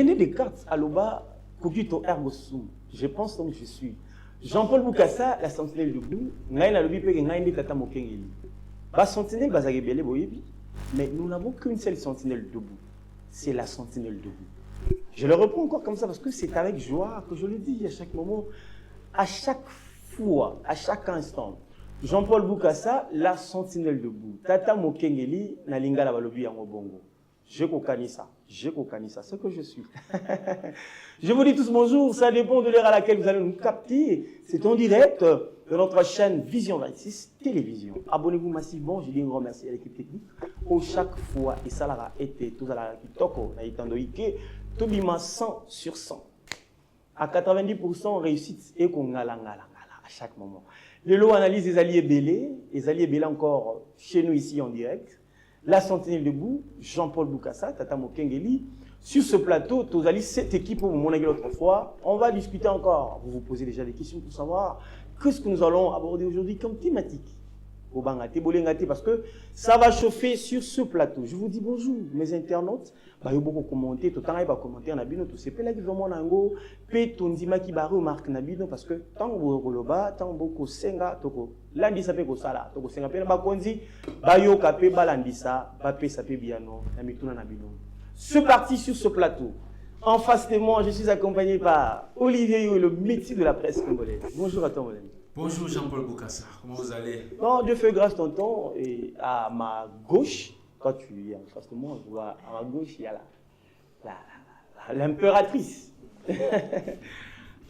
René Descartes, à l'Oba, Cogito ergo sum. Je pense donc je suis. Jean-Paul Boukassa, la sentinelle debout, Ngaï na lobi pe Ngaï Tata Mokengeli. La sentinelle bazagébélé boyebi, mais nous n'avons qu'une seule sentinelle debout. C'est la sentinelle debout. Je le reprends encore comme ça parce que c'est avec joie que je le dis à chaque moment, à chaque fois, à chaque instant. Jean-Paul Boukassa, la sentinelle debout. Tata Mokengeli, na lingala balobi yango bongo. Je connais ça, ce que je suis. Je vous dis tous bonjour, ça dépend de l'heure à laquelle vous allez nous capter. C'est en direct de notre chaîne Vision 26 Télévision. Abonnez-vous massivement, je dis un grand merci à l'équipe technique. Au chaque fois, et ça l'a été, tout ça l'a kitoko, na itando ike, tobima 100 sur 100. À 90% réussite et qu'on ngala à chaque moment. Le lot analyse les alliés belés encore chez nous ici en direct. La sentinelle debout, Jean-Paul Boukassa, Tata Mokengeli. Sur ce plateau, Tozali, cette équipe, où mon l'autre fois, on va discuter encore. Vous vous posez déjà des questions pour savoir qu'est-ce que nous allons aborder aujourd'hui comme thématique. Au Bangate, Bolengate, parce que ça va chauffer sur ce plateau. Je vous dis bonjour, mes internautes. Bah, il y a beaucoup commenté, tout le temps, il y a commenté en abino, tout c'est là qui vraiment nango, pe tondima qui barre remarque nabino, parce que tant que loba, tant beaucoup senga, toko, lundi ça peut ko sala, toko senga pe na bakonzi, ba yo kapé balandisa, ba pe ça peut biano, na mituna nabino. Ce parti sur ce plateau. En face de moi, je suis accompagné par Olivier Yo, le métier de la presse congolaise. Bonjour à toi, mon ami. Bonjour Jean-Paul Boukassa, comment vous allez? Non, Dieu fait grâce tonton, et à ma gauche, quand tu es en face de moi, je vois à ma gauche, il y a l'impératrice.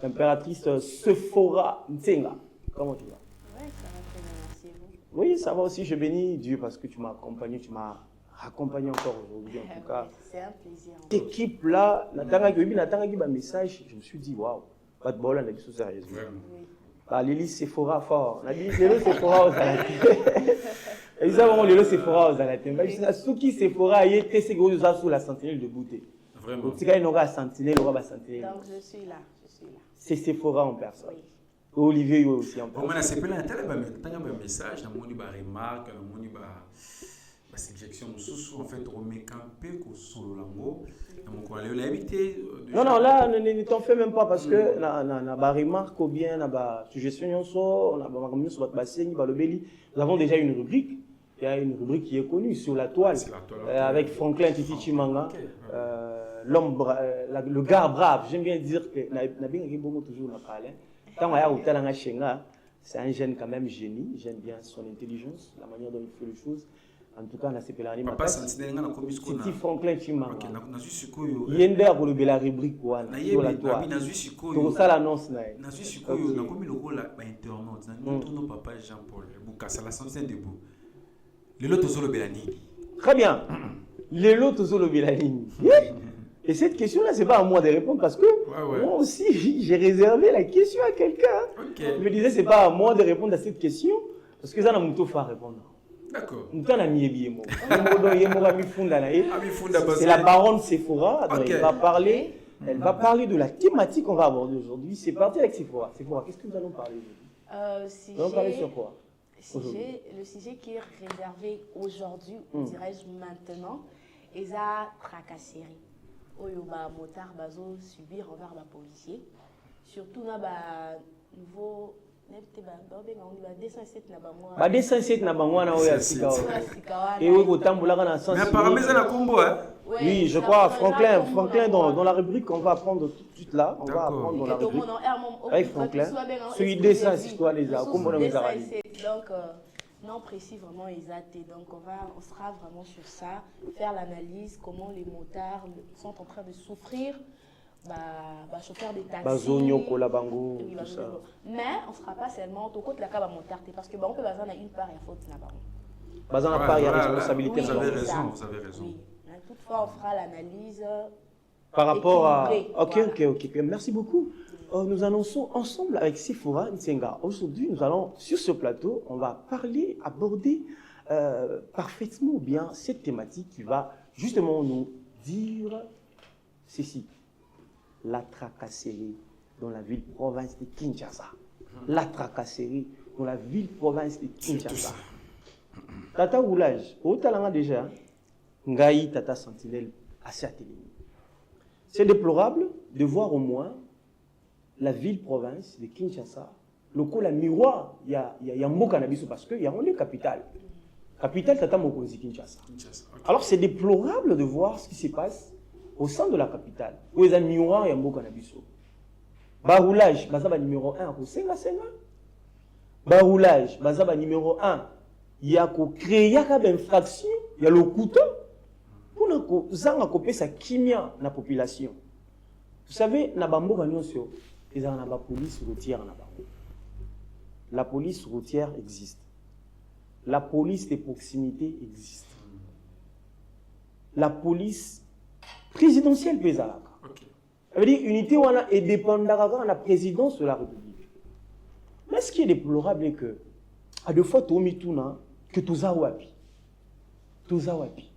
L'impératrice Sephora Ntenga. Comment tu vas? Oui, ça va très bien, merci vous. Oui, ça va aussi, je bénis Dieu parce que tu m'as accompagné, tu m'as accompagné encore aujourd'hui en tout cas. C'est un plaisir. Cette équipe-là, Natanga qui message, je me suis dit, waouh, pas de bol, on a dit sérieusement. Bah, l'hélice Sephora fort. On a dit, l'hélice Sephora aux Alatés. Et ça, vraiment, l'hélice Sephora aux Alatés. Ce qui Sephora, il était c'est gros sous la sentinelle de beauté. Vraiment. Donc, il y aura sentinelle, il y aura sentinelle. Donc, je suis là. C'est Sephora en personne. Oui. Olivier aussi en personne. Bon, c'est pas un message, dans mon remarque, dans mon suggestion, en fait, on met campé solo lango. Non, là, ne t'en fais même pas parce que na remarque ou bien na suggestion nous avons déjà une rubrique. Il y a une rubrique qui est connue sur la toile avec Franklin Titi Chimanga, l'homme, le gars brave. J'aime bien dire que toujours c'est un jeune quand même génie. J'aime bien son intelligence, la manière dont il fait les choses. En tout cas, on a ces pèlerins. Titi Franklin Chimanga. Yender pour la rubrique sur la toile. Pour ça l'annonce. Papa Jean-Paul Boukassa, la sentinelle debout. Le lot au Belani. Très bien. Le lot au Belani. Et cette question-là, c'est pas à moi de répondre parce que moi aussi, j'ai réservé la question à quelqu'un. Okay. Je me disais, c'est pas à moi de répondre à cette question parce que ça n'a pas à répondre. D'accord. C'est la baronne Sephora. Okay. Elle va parler de la thématique qu'on va aborder aujourd'hui. C'est parti avec Sephora. Sephora, qu'est-ce que nous allons parler aujourd'hui? Nous allons parler sur quoi? Le sujet qui est réservé aujourd'hui, dirais-je maintenant, est la tracasserie. Oyoba motard bazo subir envers les policiers. Surtout dans le nouveau. Ba 207 na bangwa na oya sika. Et oui, botambulaka na sens. Mais apparemment c'est la combo hein. Oui, je crois Franklin dans la rubrique qu'on va apprendre tout de suite là, on va apprendre dans la rubrique avec Franklin. Celui des sens histoire les a comme on les a. Donc non précis vraiment exacté. Donc on sera vraiment sur ça, faire l'analyse comment les motards sont en train de souffrir. Chauffeur des taxis, bango, tout ça. Mais on ne sera pas seulement au côté de la caba motard parce que on peut baser une part et faute là-bas. Baser une part et responsabilité. Vous avez raison. Oui. Toutefois, on fera l'analyse par rapport à. Ok. Merci beaucoup. Nous annonçons ensemble avec Sephora Ntenga. Aujourd'hui, nous allons sur ce plateau, on va aborder parfaitement bien cette thématique qui va justement nous dire ceci. La tracasserie dans la ville-province de Kinshasa. La tracasserie dans la ville-province de Kinshasa. Tata Oulage, au talent déjà, Ngaï Tata Sentinelle assez atelier. C'est déplorable de voir au moins la ville-province de Kinshasa, le coup la miroir, il y a Mboka Nabiso parce qu'il y a une capitale. Capitale Tata Mokonzi Kinshasa. Okay. Alors c'est déplorable de voir ce qui se passe au sein de la capitale. Où il y a un miroir, il y a Mboka Nabiso. Baroulage, Bazaba numéro 1, au Senga. Baroulage, Bazaba numéro 1, il y a créé une infraction, il y a le couteau pour que ça kimia na population. Vous savez, na bambo kanyosio, ils ont la police routière na bambo. La police routière existe. La police de proximité existe. La police présidentielle pesala. Ça veut dire unité wana est dépendant de la présidence de la République. Mais ce qui est déplorable est que à deux fois tout mituna que tout ça wapi. Tout ça wapi.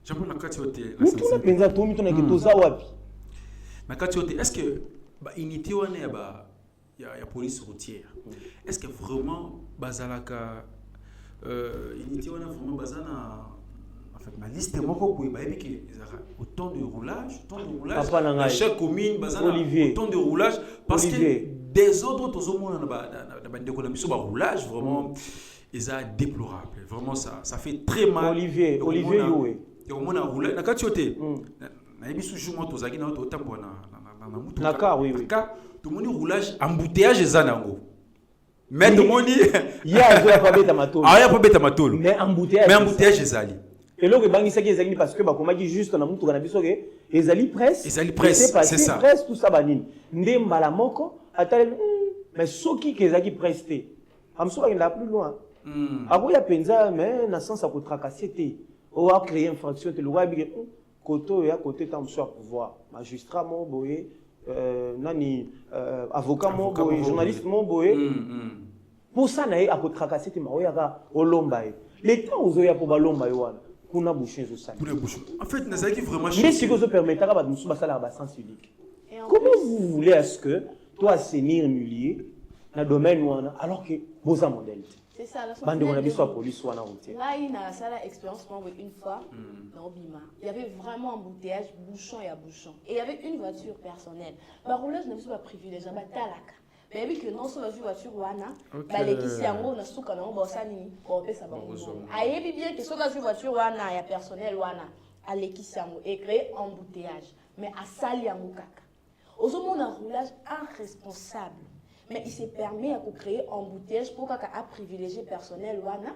J'aimerais la quantité. Mituna penza tout mituna que tout ça wapi. Na quantité est-ce que unité wana il y a police routière. Est-ce que vraiment bazalaka unité wana vraiment bazana en fait, ma liste est moko pour autant de roulage, dans chaque commune, autant de roulage, parce que des autres, tout le monde a roulage, vraiment, ils sont déplorables. Vraiment, ça fait très mal. Olivier, Yoé. Et au moins, on roulage. Na kati tout le monde roulage, embouteillage, mais tout le monde il y a pas bête à matolo. Ah, il y a pas bête à matolo. Mais embouteillage, les alliés. Et là, il parce que comme dit juste on a montré les alliés presse, c'est ça. Presse tout ça banine. Ndemba la moko, mais ce qui les alliés presté. Amso il plus loin. Avant il y a penza mais na sens à pour tracasser on a créé une infraction te le roi bi koto ya côté tam soit pouvoir magistrat mon boye nani avocat mon boye journaliste mon boye. Pour ça na a pour tracasser te ma oyaka olomba. Les temps où ya pour balomba yoana. En fait, Nazaki vraiment. Mais si vous permettez à nous sens unique. Comment vous voulez est-ce que toi assainir milliers dans le domaine alors que vos modèles? C'est ça. La police ou là, il y a ça l'expérience une fois dans Bima. Il y avait vraiment embouteillage, bouchon et à bouchon. Et il y avait une voiture personnelle. Ma rouleuse ne pas privilégiée, mais talaka. Mais oui que non sur la voiture wana les qui yango na suka na bosani bo pesa ba ayebi bien que sur la voiture wana ya personnel wana aleki yango et créer embouteillage mais à sali yango kaka ozomo na roulage irresponsable mais il se permet à créer embouteillage pour kaka a privilégier personnel wana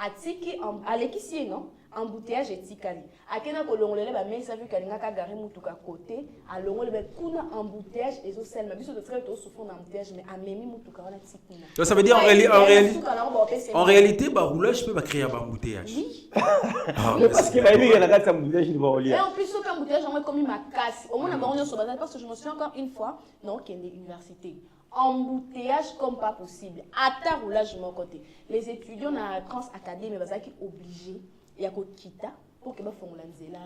atiki aleki non embouteillage etikali akena ko longolele ba mais ça vu kalinga ka gare mutuka côté alongole ba kuna embouteillage ezo sel ma biso de très to souffrant d'embouteillage mais amemi mutuka wana tikuna. Donc ça veut dire en réalité ba roulage peut ba créer un embouteillage. Oui. Parce que ba il y a la embouteillage il va au et en plus ce embouteillage on comme ma casse au moins na ba sur bazar parce que je me souviens encore une fois non qui est l'université. Embouteillage comme pas possible. À ta roulage de mon côté. Les étudiants dans la trans académie mais qui obligés il y a kita pour que ba fongola nzela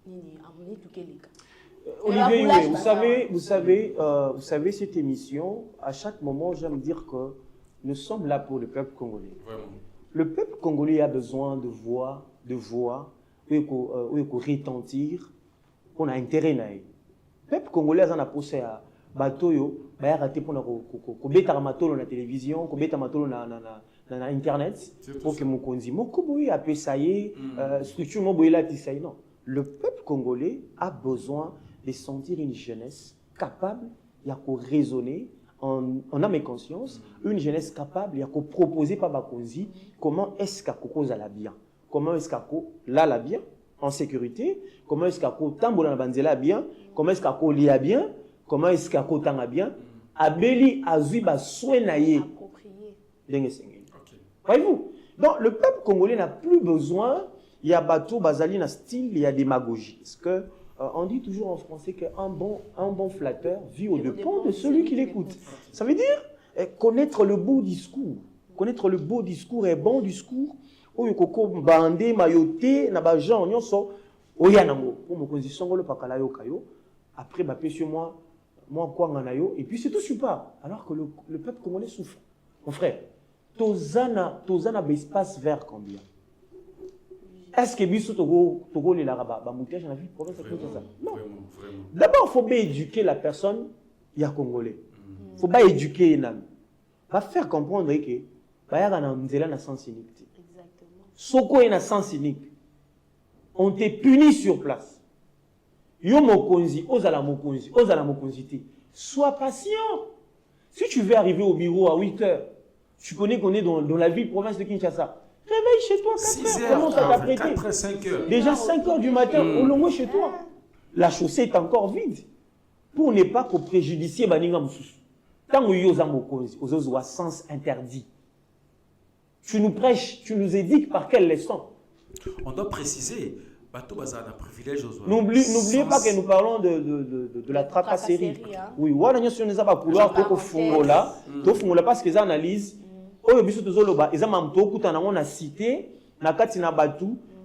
nini amoni tukeleka. Olivier, vous savez cette émission à chaque moment j'aime dire que nous sommes là pour le peuple congolais. Vraiment. Le peuple congolais a besoin de voix où retentir on a intérêt na. Le peuple congolais en a poussé à batoyo ba raté pour ko beta matolo na télévision, ko beta matolo na internet pour que mokonzi moko boyi appelle ça y structure mo boyi la tisaï non. Le peuple congolais a besoin de sentir une jeunesse capable il y a ko raisonner en âme et conscience, une jeunesse capable il y a ko proposer par bakonzi comment est-ce qu'a cause à la bien. Comment est-ce qu'a la bien en sécurité, comment est-ce qu'a tambola na banzela bien, comment est-ce qu'a lia bien. Comment est-ce qu'à Kotanga bien, Abeli Azui ba soigner voyez-vous? Donc le peuple congolais n'a plus besoin, il y a bateau, bazali na style, il y a démagogie. Parce que on dit toujours en français qu'un bon flatteur vit au dépens de celui qui l'écoute. Ça veut dire connaître le beau discours. Connaître le beau discours et bon discours. Oyo koko bandé mayoté na ba gens nyonso oyanango pour mo condition le pakala yo kayo après ba pe sur moi quoi et puis c'est tout super alors que le peuple congolais souffre. Mon frère, Tozana espace vert combien? Est-ce que biso togo les laraba ba moutage dans la vie province comme ça? Non. Vraiment. D'abord, il faut bien éduquer la personne, il y a Congolais. Il ne faut pas éduquer les âmes. Va faire comprendre que il y a un sens unique. Exactement. Soko est un sens unique. On te punit sur place. Yo mokonzi, ozala mokonzi te. Sois patient. Si tu veux arriver au bureau à 8 heures, tu connais qu'on est dans la ville province de Kinshasa. Réveille chez toi 4 heures. Commence à t'apprêter. 4 heures, 5 heures. Déjà 5 heures du matin, au long chez toi. La chaussée est encore vide. Pour ne pas qu'on préjudicie Baninga Moussous. Tant que vous avez un sens interdit. Tu nous prêches, tu nous éduques par quelle leçon? On doit préciser, bateau bazar un privilège aux N'oubliez pas que nous parlons de la tracasserie. Hein. Oui, voilà, nous sommes pas couloir pour fungola, parce que les analyses, on a cité,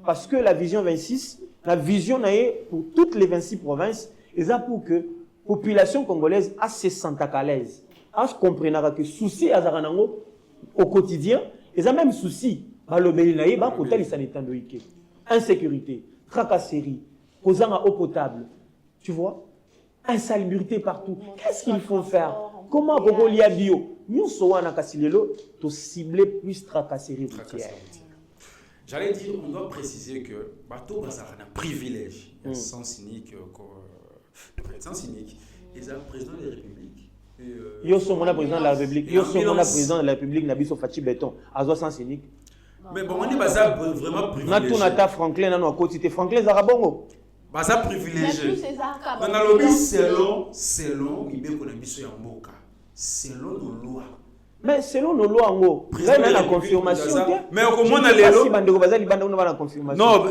parce que la vision 26, la vision pour toutes les 26 provinces, et ça pour que la population congolaise a ses sentent à l'aise. Je comprends que souci au quotidien, et ça même souci, insécurité, tracasserie, causant à eau potable, tu vois, insalubrité partout. Qu'est-ce qu'il faut faire? Comment on y a bio? Nous sommes en cibler plus tracasserie routière. J'allais dire, on doit préciser que bateau bazar un privilège, sans cynique, sans cynique, ils ont président de la République. Yo sommes mon président de la République. Yo sommes mon président de la République. Nabiso Fachi Béton. Azo sans cynique. Mais bon, on dit bazar vraiment privilégié. Natunata Franklin nano à côté. Franklin Zarabongo. Bazar privilégié. On a lobby selon Mibeko Nabiso Yamboka. Selon nos lois. Mais selon nos lois, il y a la confirmation. Mais comment on a les lois? Non,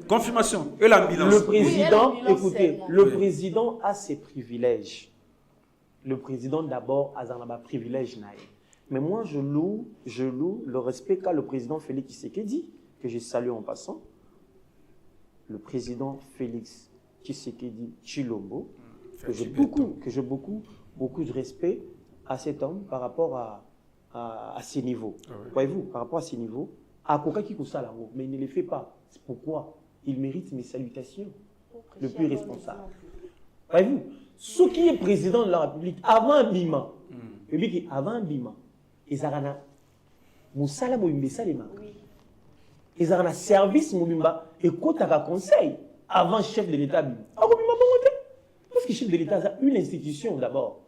confirmation. Et l'ambulance. Le président, écoutez, le président a ses privilèges. Le président d'abord a un privilège. Mais moi, je loue le respect qu'a le président Félix Tshisekedi, que je salue en passant. Le président Félix Tshisekedi Tshilombo, que j'ai beaucoup de respect à cet homme par rapport à ses niveaux. Ah ouais. Voyez-vous, par rapport à ses niveaux, à Koka Kikusa, mais il ne les fait pas. C'est pourquoi il mérite mes salutations, le plus responsable. Voyez-vous, ce qui est président de la République, avant Bima, avant Bima, ils ont un Moussala Moumbe Salema. Ils ont un service Moumba et Kotaka Conseil avant chef de l'État Bima. Parce que chef de l'État a une institution d'abord.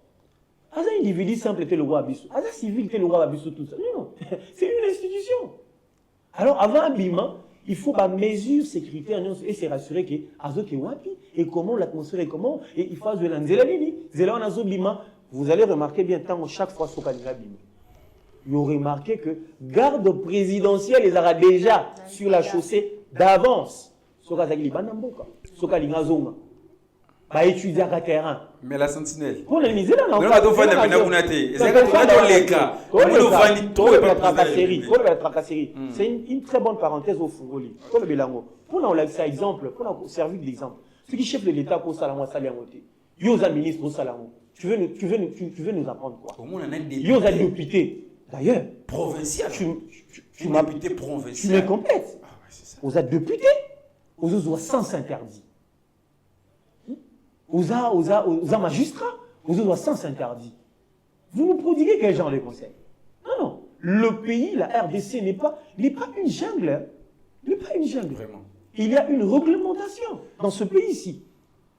Un individu simple était le roi Abissou. Un civil était le roi Abissou, tout ça. Non, c'est une institution. Alors, avant un bima, il faut mesure sécuritaire et se rassurer que Azoke Wapi et comment l'atmosphère est comment. Et il faut jouer l'anzela lini. Zela Azo bima. Vous allez remarquer bien tant chaque fois ce qu'il a bima. Vous remarquez que garde présidentielle les aura déjà sur la chaussée d'avance. Sokazagili Banamboka. Sokalinga Zonga. Bah étudier à terrain. Mais la sentinelle. Pour les misères, on va faire c'est une très bonne parenthèse au Fungoli. Pour on l'a fait exemple, pour on servir d'exemple. Ce qui chef de l'État pour Salamo Saliamoté. Yosa ministre au Salamo. Tu veux nous apprendre quoi? Yosa député. D'ailleurs, provincial. Tu m'as député provincial. Tu me complètes. Vous êtes député. Vous avez sens interdit. Vous avez magistrat, vous avez sens interdit. Vous nous prodiguez quel genre de conseil? Non. Le pays, la RDC n'est pas une jungle. Il n'est pas une jungle. Vraiment. Il y a une réglementation dans ce pays ici.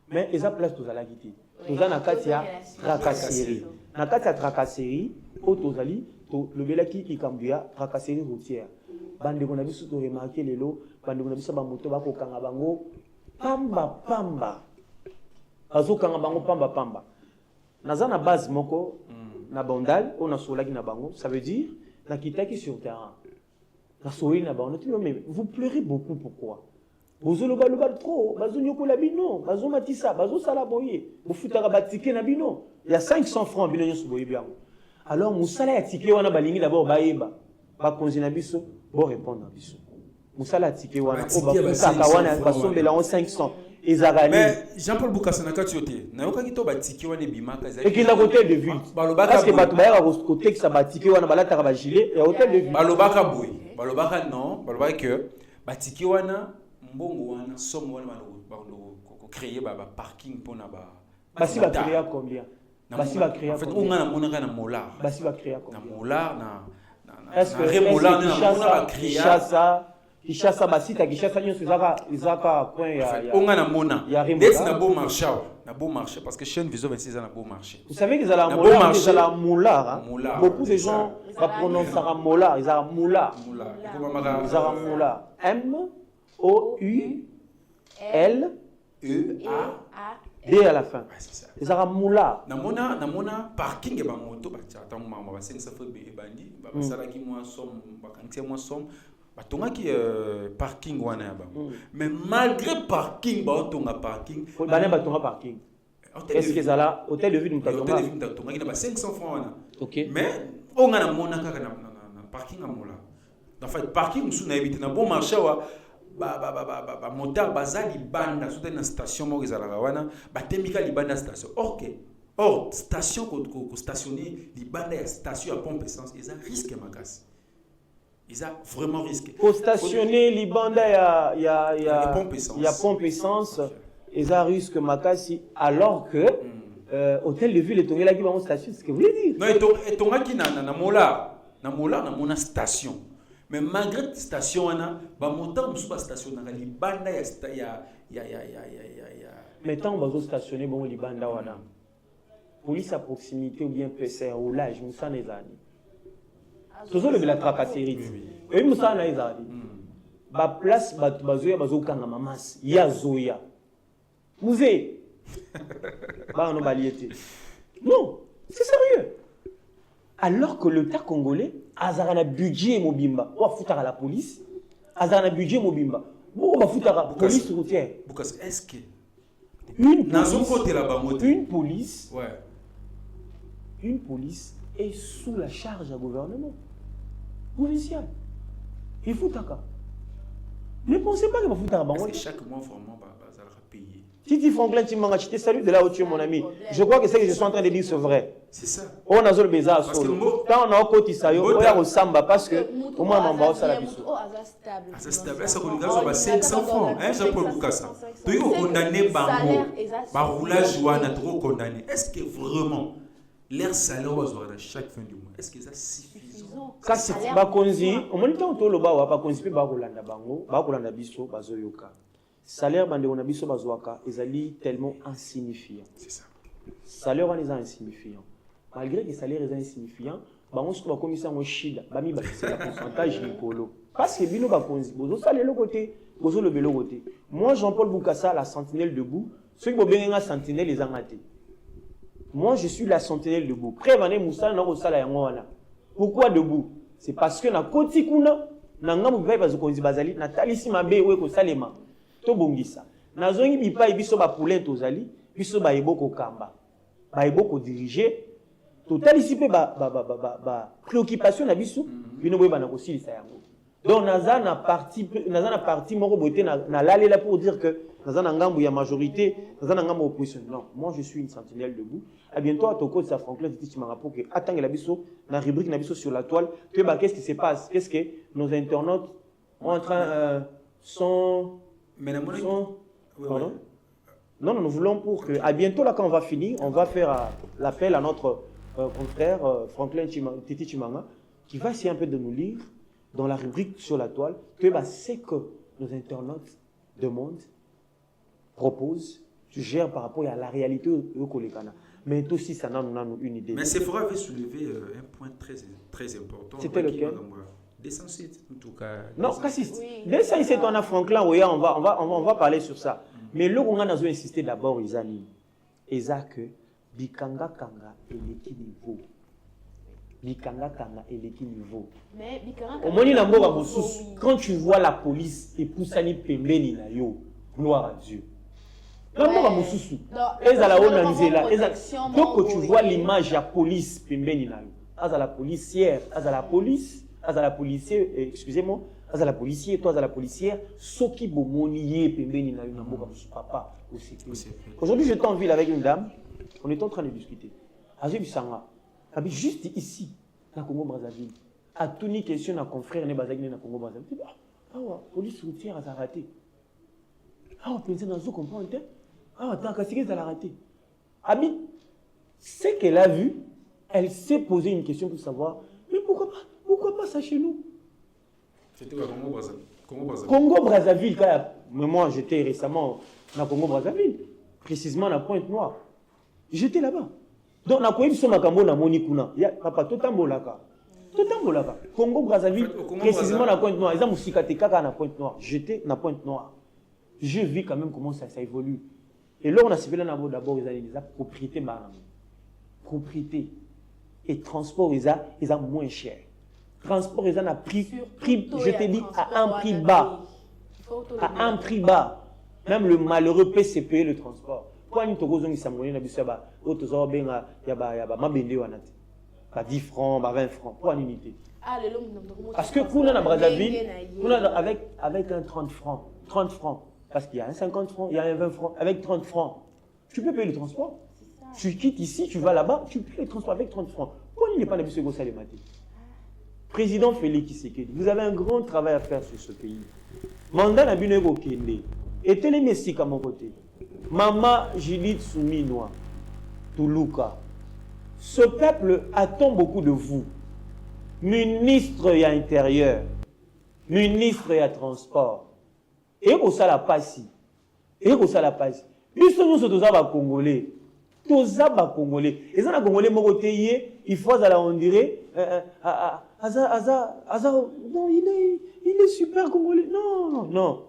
Mais ils ont place tous à la guité. Tous à Nakatia tracasserie. Nakatia tracasserie, Otozali, le Belaki qui cambia tracasserie routière. Bande qu'on a vu surtout remarquer les lots, bande qu'on a vu ça bamoto bako kangabango, pamba. Azokanga bango pamba. Naza na base moko na bandal on a solaki na bango, ça veut dire na kitaki sur terrain. Na soyi na bango, mais vous pleurez beaucoup pourquoi? Bozo loba trop, bazo nyoko la bino, bazo matisa, bazo sala boye, vous futaka batike na bino. Il y a 500 francs bino nyoso boye bien. Alors musala ya tike wana balingi d'abord baeba, ba konzi na biso, bo répondre na biso. Musala tike wana o ba futaka wana basombela en 500. Mais Jean-Paul Boukasanaka Tioté, nayoka kito batiki wana bimaka et qu'il a hôtel de ville. Parce que batubaya au côté que ça batiki wana balata ba gilet et hôtel de ville. Balobaka boy. Balobaka non, balobaka que batiki wana mbongo wana somme wana créer parking pour na basi va créer combien basi va créer en fait on a monaka na molar basi va créer combien na molar na est-ce que remolar na va créer Kishasa basita Kishasa nyonso izaka point ya on a na mona dès na beau marché parce que chaîne Vision 26 na beau marché vous savez qu'ils ont la molar beaucoup de gens va prononcer la molar ils ont molar ils ont molar M O U L E A D à la fin. Ils ont moula. Namona parking et ba moto ba attends maman ba 500 fois bandi ba sala ki moi somme ba kantie moi somme ba tonga ki parking wana ba. Mais malgré parking ba tonga parking. Ba ne ba tonga parking. Est-ce que ça là hôtel de ville Hôtel de ville tonga ki na ba 500 francs wana. OK. Mais on a mona kaka na parking amola. En fait parking sous na éviter na bon marché wa moteur bazali banda sur une station mo ezalaka wana batemika libanda station or station ko stationner libanda ya station à pompe essence ils a risque makasi ils a vraiment risque ko stationner libanda ya pompe essence ils a risque makasi alors que hôtel de ville etongela ki ba station c'est ce que vous voulez dire non etonga ki na mola na mona station. Mais malgré la station, ba montant musu ba station na libanda ya. Mais tant bazo stationner bon libanda wana. Police à proximité ou bien PCR ou là, je me sens les années. Toujours le la tracasserie. Et me sens les années. Ba place bazo kanga mamas, ya zoya. Musée. Ba no baliété. Non, c'est sérieux. Alors que l'État congolais a un budget mobimba, ou a foutu à la police, a un budget mobimba, ou a foutu à la police routière. Est-ce que une police est sous la charge du gouvernement provincial? Il faut taka. Ne pensez pas qu'il va foutre à la banque. Chaque mois vraiment ça va payer. Titi Franklin Timanga, je te salue de là où tu es mon ami. Je crois que ce que je suis en train de dire c'est vrai. C'est ça. On a zol beza solo. Quand on a côté ça, on a au samba parce que au moins on va au salabiso. C'est stable. Ça qu'on gagne sur 500 francs. Hein, j'ai pas beaucoup ça. Tu es condamné bango. Par roulage ou un trop condamné. Est-ce que vraiment leur salaire va avoir chaque fin du mois? Est-ce que ça suffisant? Quand c'est pas konzi, au moins temps tout le bas pas konzi pas kolanda bango, ba kolanda biso bazoyoka. Salaire bande on a biso bazoaka, ezali tellement insignifiant. C'est ça. Salaire on est insignifiant. Malgré que le salaire est insignifiant, on se trouve comme ça en Chine, c'est le pourcentage écolo. Parce que bino ba konzi, bozo salaire le côté, bozo le belo côté. Moi Jean-Paul Boukassa, la sentinelle debout, ceux qui ont bien la sentinelle les angaté. Moi je suis la sentinelle debout. Prévané Moussa na ko sala yango wana. Pourquoi debout? C'est parce que na koti kuna na ngamu bipai bazo konzi bazali na talisi mabe we ko salema. To bongisa. Na zongi bipai biso ba poulet tozali, biso ba eboko kamba. Ba eboko diriger. Total ici préoccupation na biso bino boye bana ko silisa yango. Donc naza na parti moko boté na lalé là pour dire que naza na ngambu ya majorité, naza na ngambu opposition. Non, moi je suis une sentinelle debout. À bientôt à Toko ça Franklin Titi Marapo que attendre la biso na rubrique na biso sur la toile, que bah qu'est-ce qui se passe? Qu'est-ce que nos internautes sont en train sont pardon? Non, nous voulons pour que à bientôt là quand on va finir, on va faire l'appel à notre confrère Franklin Titi Chimanga qui va essayer un peu de nous lire dans la rubrique sur la toile que c'est que nos internautes demandent, proposent, suggèrent par rapport à la réalité au Kolekana. Mais aussi ça nous a une idée. Mais Sephora avait soulevé un point très important. C'était lequel? Descensite en tout cas. Non, Cassis. Descensite on a Franklin, oui, on va parler sur ça. Mais là on a insisté d'abord les amis. Et ça que Bikanga Kanga et l'équilibre. Bikanga Kanga et l'équilibre. Mais Bikanga Kanga. Quand tu vois la police et Poussani Pembeni na yo, gloire à Dieu. Donc tu vois l'image de la police Pembeni na yo. À la policière, à la police, à la policier, excusez-moi, à la policier, toi à la policière, Soki Bomoniye Pembeni na yo na mboka papa aussi. Aujourd'hui, j'étais en ville avec une dame. On est en train de discuter. Azé Bissanga, juste ici, dans Congo Brazzaville, à toute question, à confrère, ne bazagné dans Congo Brazzaville. Ah, la police routière a raté. Ah, on pensait dans ce qu'on comprend. Ah, attends, qu'est-ce qu'elle a raté? Ami, ce qu'elle a vu, elle s'est posé une question pour savoir, mais pourquoi pas ça chez nous? C'était au Congo-Brazzaville. Congo-Brazzaville, mais moi j'étais récemment dans Congo-Brazzaville, précisément à Pointe-Noire. J'étais là-bas. Donc, na koyebi so makambo na moni kuna. Ya papa totambolaka. Congo-Brazzaville, précisément à Pointe-Noire. Ils ont musikate kaka na Pointe-Noire. J'étais na Pointe-Noire. Je vis quand même comment ça évolue. Et là on a ciblé d'abord les propriétés marines. Propriété et transport ils ont moins cher. Transport ils ont un prix je te dis à un prix bas. À un prix bas. Même le malheureux peut se payer le transport. Quand nous avons dit na biso ba otozo benga ya ba mabende wana te. Ba 10 francs, ba 20 francs pour une unité. Parce que kuna na Brazzaville, avec un 30 francs, parce qu'il y a un 50 francs, il y a un 20 francs, avec 30 francs, tu peux payer le transport. Tu quittes ici, tu vas là-bas, tu payes le transport avec 30 francs. Pourquoi il n'est pas na biso gosa le matin? Président Félix Tshisekedi, vous avez un grand travail à faire sur ce pays. Mandat na bino eko kende. Et télé mesika mon côté. Maman Judith Souminoa, Toulouka. Ce peuple attend beaucoup de vous. Ministre et intérieur, ministre et transport. Et au sala passi. Nous sommes tous Congolais. Tous Congolais. Et ça, les Congolais m'ont il faut on dirait, non, il est super Congolais. Non.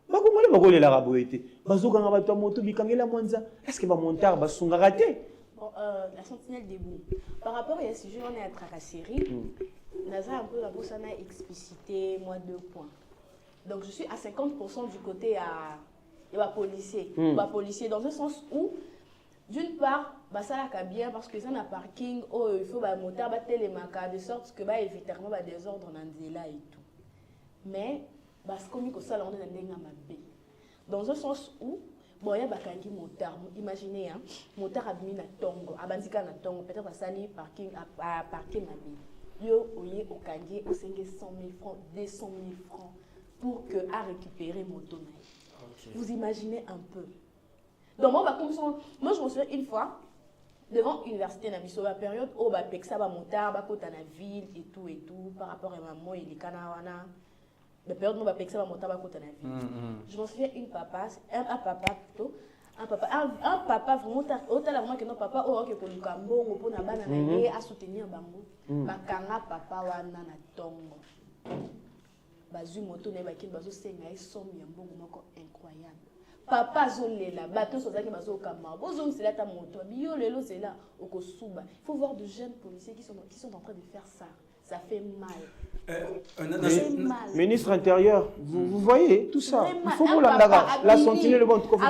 Congolais l'arabe était. Est-ce que va monter à raté? La sentinelle debout. Par rapport à ce sujet, on est à tracasserie. Naza un peu la bourse a explicité, moi 2 points. Donc je suis à 50% du côté il y a policier. Policier dans le sens où, d'une part, ça l'a bien parce que c'est un parking où il faut que moteur télémaca de sorte que éviter des désordre dans Nzela et tout. Mais parce que ça on est dans un sens où bon, il y a des motards. Imaginez, motard a mis na tongo, abandika na tongo, peut-être à parking à parquer ma vie. Yo oye au kangi au 100 000 francs, 200 000 francs pour que à récupérer moto. Okay. Vous imaginez un peu. Donc moi je me souviens une fois devant l'université na biso la période où ba pexa ba motard ba kota na ville et tout par rapport à maman et les canawana. La période où on va payer ça, on va monter la vie. Je m'en souviens un papa vraiment autant que non papa au que pour le cambo pour na bana à soutenir bango. Bakanga papa wana na tongo. Bazu moto na bakini bazo senga somme ya mbongo moko incroyable. Papa zolela bateau sozaki bazo kama. Bozo c'est là ta moto. Bio lelo c'est là au kosuba. Il faut voir de jeunes policiers qui sont en train de faire ça. Ça fait mal. Ministre intérieur, vous voyez tout ça. Il faut vous la sentinelle le bon tout faut vous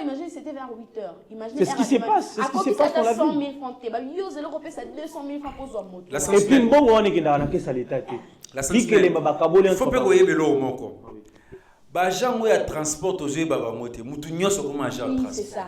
imagine c'était vers 8h. C'est ce qui se passe, c'est ce qui se passe dans la vie. 100 000 francs. Yo zelo repé ça 200 000 francs pour zo moto. Et puis bon on est dans la caisse à l'état. La sentinelle. Il faut pas koyebe lo moko. Ba jango ya transport oje baba moté. Mutu nyoso ko manger transport. C'est ça.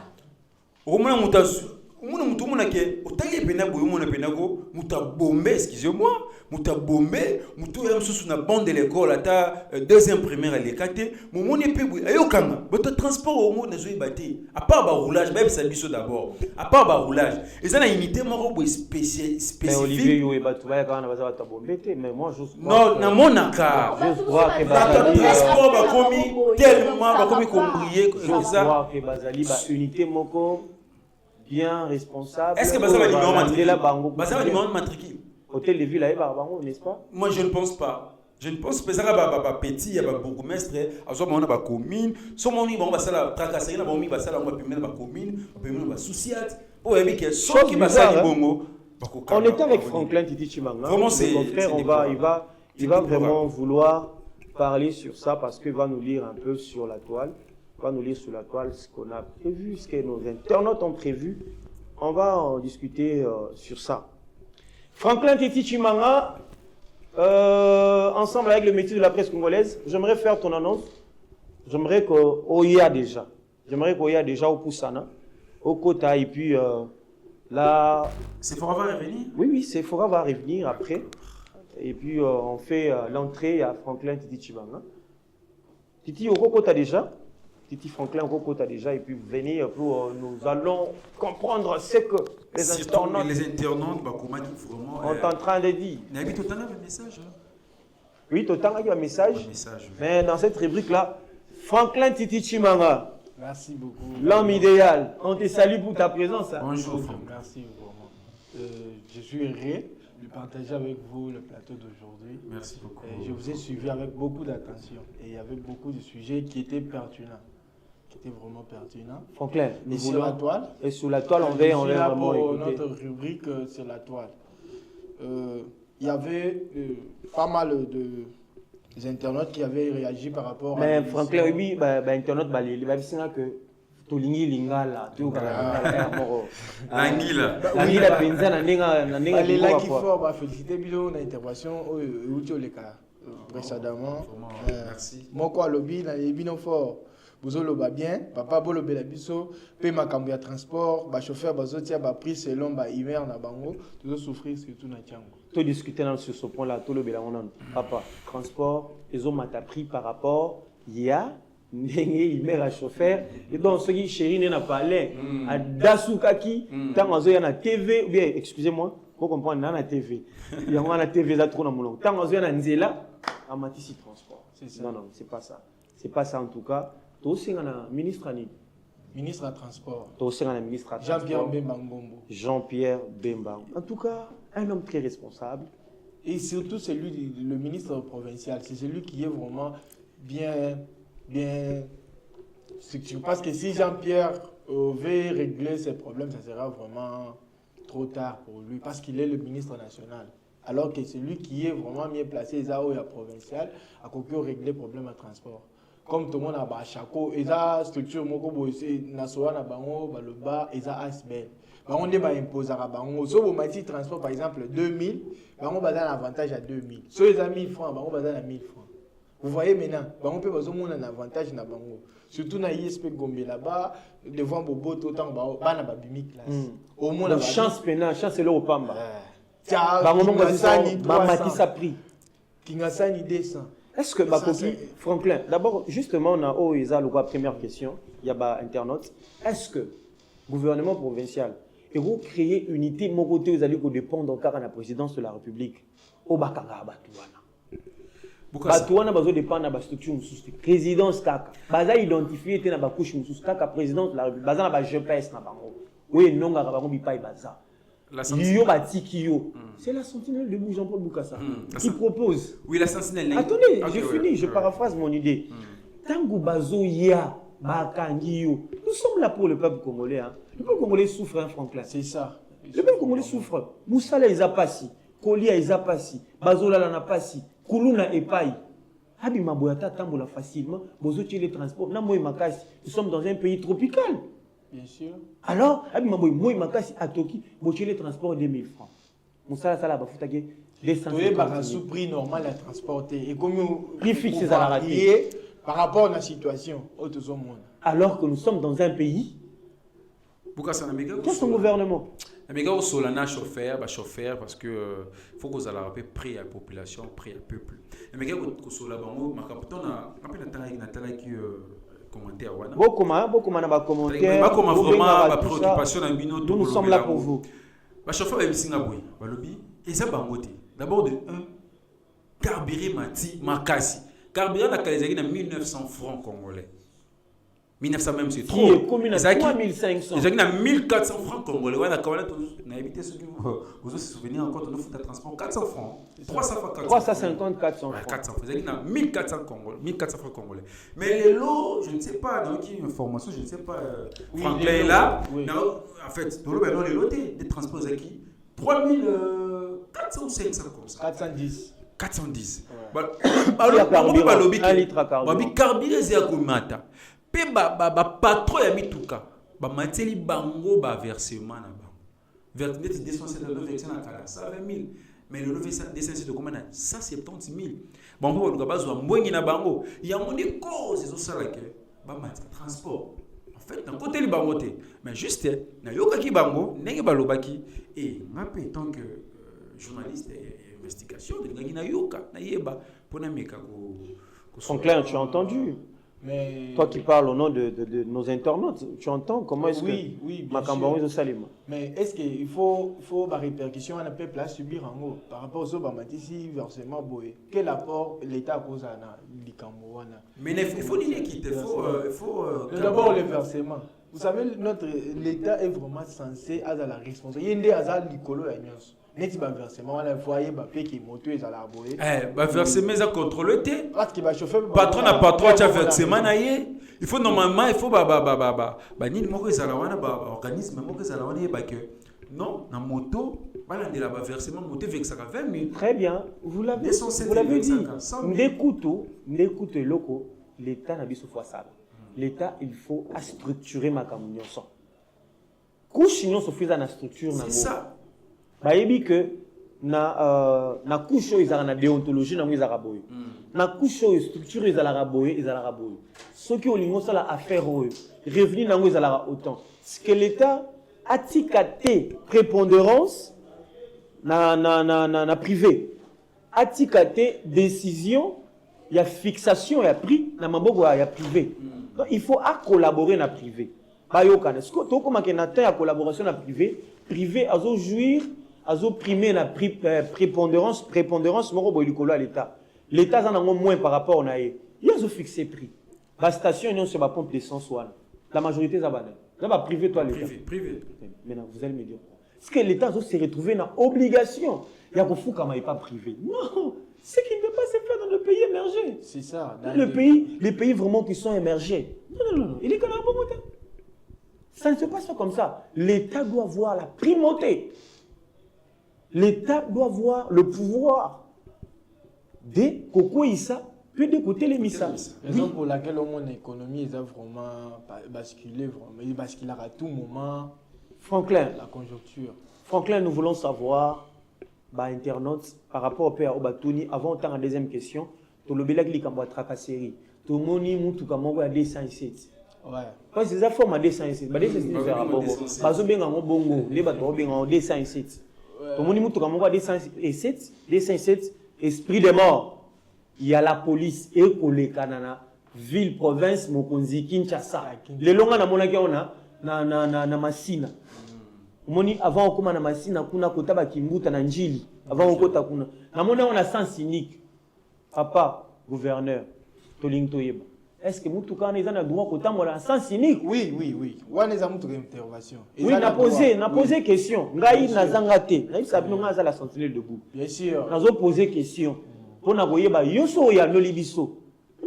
Au moins mutasu mutu munake otangi pena boyo mona pena go muta bombe excusez-moi muta bombe mutu ya msusu na bande de l'école ata deuxième primaire l'écate momoni pe boyo ayokanga boto transport au monde nazo ibati à part ba roulage ba ça biso d'abord à part ba roulage et na unité moko boy spécifique mais Olivier yo ebatu ba kana baza ta bombe te mais moi je non na monaka je crois que bazali transport ba komi tellement ba komi combrier comme ça je crois que bazali ba unité moko bien responsable. Est-ce que Baza va numéro matricule? Baza va numéro matricule. Hôtel de ville à Bango, n'est-ce pas? Moi je ne pense pas. Je ne pense pas que ça va petit, il y a un bourgmestre, à ce moment-là, il commune. Si on va la tracasserie, on va la commune, on va souciat. On va dire ce qui va s'arrêter bongo. On était avec Franklin Titi Chimanga. Vraiment, il va vraiment vouloir parler sur ça parce qu'il va nous lire un peu sur la toile. On va nous lire sur la toile ce qu'on a prévu, ce que nos internautes ont prévu. On va en discuter sur ça. Franklin Titi Chimanga, ensemble avec le métier de la presse congolaise, j'aimerais faire ton annonce. J'aimerais qu'il y a déjà. J'aimerais qu'il y a déjà au Poussana, au Kota, et puis là... C'est Fora va revenir? Oui, c'est Fora va revenir après. Et puis on fait l'entrée à Franklin Titi Chibanga. Titi Okoko t'as déjà. Titi Franklin Okoko t'as déjà. Et puis vous venez pour nous allons comprendre ce que les internautes. Les internautes, bah, comment ils vraiment. On est en train de dire. Mais tout le temps un message. Oui, tout le temps il y a un message. Oui. Mais dans cette rubrique-là, Franklin Titi Chibanga. Merci beaucoup. L'homme idéal. On te salue pour ta présence. Hein. Bonjour Franklin. Merci vraiment. Je suis heureux de partager avec vous le plateau d'aujourd'hui. Merci beaucoup. Je vous ai suivi avec beaucoup d'attention et avec beaucoup de sujets qui étaient pertinents. Qui étaient vraiment pertinents. Franklin, nous Et sur voulons... la toile. Et sur la toile, on va vraiment pour écouter. notre rubrique sur la toile. Il y avait pas mal des internautes qui avaient réagi par rapport mais à... Mais Franklin, oui, internaute, il va dire que Tolingi Lingala, tout Langila. Langila penza na nenga les là qui fort féliciter bilo na intervention au leka précédemment. Merci. Moko lobby na bino fort. Bozolo ba bien, papa bolo bela biso, pe makambo ya transport, ba chauffeur bazotia ba prix selon ba hiver na bango, toujours souffrir surtout na tiango. Tout discuter sur ce point là, tout le bela on papa, transport, ils ont mata prix par rapport ya il met à chauffeur et donc ce qui chéri n'a pas l'air à dasukaki tant il y a na TV bien excusez-moi pour comprendre na TV il y a na TV là trop na molongo tant il y a na nzela à matisi transport non c'est pas ça en tout cas to singana ministre ani ministre de transport to singana ministre Jean-Pierre Bemba Ngombo Jean-Pierre Bemba en tout cas un homme très responsable et surtout le ministre provincial c'est celui qui est vraiment bien structuré. Parce que si Jean-Pierre veut régler ses problèmes, ça sera vraiment trop tard pour lui, parce qu'il est le ministre national. Alors que c'est lui qui est vraiment mieux placé, il a provincial, à quoi régler les problèmes de transport. Comme tout le monde a Chako, il a une structure, Nasoa, le bas, il a ASBL. On est imposé à Bango. Si vous mettez transport, par exemple, 2000, on va donner un avantage à 2000. Si vous avez 1000 francs, on va donner 1000 francs. Vous voyez maintenant, on peut avoir un avantage dans Bango. Surtout dans l'ISP Gombe là-bas, devant Bobo, autant on a une classe. Au moins, la chance pénale, chance c'est là au Pamba. Est-ce que Franklin, d'abord, justement, on a la première question, il y a internaute. Est-ce que le gouvernement provincial et vous créez une unité, mon côté, vous allez dépendre encore à la présidence de la République au Bakanga Batouana? Batouana bazo dépendre de la structure mususu présidence kaka baza identifier te na ba couche mususu kaka présidence de la République baza na ba GPS na bango oui nonga ka bango bipai baza yo batiki yo c'est la sentinelle de Jean-Paul Boukassa qui propose oui la sentinelle attendez j'ai fini je paraphrase mon idée tango bazo ya bakangi yo nous sommes là pour le peuple congolais hein. Le peuple congolais souffre hein, Franklin c'est ça le peuple congolais souffre Moussala Izapasi Kolia Izapasi Bazola la Napasi Kuluna Epai. Habi Maboyata tambola facilement. Bozochi les transports. Namoy Makasi. Nous sommes dans un pays tropical. Bien sûr. Alors, Habi Maboy Moy Makasi à Toki. Bochi les transports 2000 francs. Moussala Sala Bafutake. Les sous prix normal à transporter. Et comme prix fixe à la par rapport à la situation. Alors que nous sommes dans un pays. Qu'est-ce son gouvernement? Mais gars, Solana chauffeur parce que faut que vous allez rappeler prix à la population, prix à peuple. Mais gars, Solana bango, ma capitaine a appelé Nathalie qui commentaire wana. Beaucoup na ba commentaire. Ba comment vraiment ma préoccupation na bino. Nous sommes là pour vous. Ba chauffeur ba bisinga boy, ba lobi et ça bangote. D'abord de 1 carburé mati makasi. Carburant na Kalezaki na 1900 francs congolais. 1900 même c'est trop. C'est 3500. Ils ont 1400 francs congolais. On a évité ce que vous se souvenez encore de nos foot à transport 400 francs. 300 francs 350 400 francs. 400 francs. Ils ont 1400 congolais, 1400 francs congolais. Mais les lots, je ne sais pas dans quelle information, je ne sais pas Franklin est là. En fait, dans le les lots des transports qui 3400 ou 500 comme ça. 410. 410. Un litre à carburant. Carburant c'est à combien? Pe ba patron ya mituka ba mateli bango ba versement na bango vers 279 versement na kala 120 000 mais le versement de combien 170 000 bango ba ba zo mbongi na bango ya moni cause zo sala ke ba mat transport en fait dans côté li bango te mais juste na yoka ki bango ndenge ba lobaki et ngape tant que journaliste et investigation de ngaki yoka na yeba pona meka ko Franklin, tu as entendu? Mais... Toi qui parles au nom de nos internautes, tu entends comment est-ce oui, que bien Makambaro sûr. est au Salima? Mais est-ce qu'il faut la répercussion à un peuple à subir en haut par rapport aux Obamatisi versement boé? Quel apport l'État cause à l'Ikamouana? Mais il faut une équité, il faut d'abord le versement. Vous savez, l'État est vraiment censé avoir la responsabilité. Il y a des licolo et nyos. N'est-ce pas versement? On a foyer, papier qui moto et ça l'a boé. Versement, ça contrôle le thé. Parce qu'il va chauffer. Patron n'a pas trop de versement. Il faut normalement, il faut ni le mot que ça organisme, mais que ça que non, dans moto, de la versement moto avec ça 20 000. Très bien, vous l'avez dit. N'écoute locaux, l'État n'a pas besoin de ça. L'État, il faut structurer ma communion. Couche non suffit à la structure. C'est ça. Bah il dit que na couche ils ont la déontologie na ils araboy. Na couche structure ils araboy. Ceux qui ont l'immense la affaire revenu na ils ala autant. Ce que l'État a ticaté prépondérance na privé. A ticaté décision, il y a fixation et prix na maboko il y a privé. Donc il faut collaborer na privé. Ba yo kana. Ce que to comme que na ta collaboration na privé azo jouir azo primer na prépondérance moko boy likolo à l'État. L'État en a moins par rapport na e. Il a fixé prix. La station non sur ma pompe d'essence la majorité ça va. Ça va privé toi l'État. Privé. Maintenant vous allez me dire. Est-ce que l'État s'est retrouvé dans obligation? Il y a fou comme il pas privé. Non. C'est qui ne peut pas se faire dans le pays émergé. C'est ça. Les pays vraiment qui sont émergés. Non. Il est quand même bon moteur. Ça ne se passe pas comme ça. L'État doit avoir la primauté. L'État doit avoir le pouvoir de Kokoïsa puis d'écouter les missa. Raison pour laquelle mon économie est vraiment basculé, il bascule à tout moment. Franklin, la conjoncture. Franklin, nous voulons savoir, internautes, par rapport au père Obatouni, avant de la deuxième question, tu le belak li kambo tracasserie. Tu moni mutu kambo à 207. Ouais. Parce que ça forme à 207. Bah 207 c'est un bongo. Bazo benga ngo bongo, les bato benga 207. Tu moni mutu kambo à 207, esprit de mort. Il y a la police et le Canada, ville, province, Mokonzi, Kinshasa. Les longs na monaki ona na masina. Moni avant okoma na masina kuna kota ba kimbuta na njili. Avant okota kuna. Na mona on a sens cynique. Papa, gouverneur, toling toyeba. Est-ce que mutu kana ils ont le droit kota mola sens cynique? Oui. Wana za mutu intervention. Oui, na posé question. Ngai nazanga te. Na isa bino ngaza la sentinelle debout. Bien sûr. Nazo poser question. Pour na koyeba yoso ya no libiso.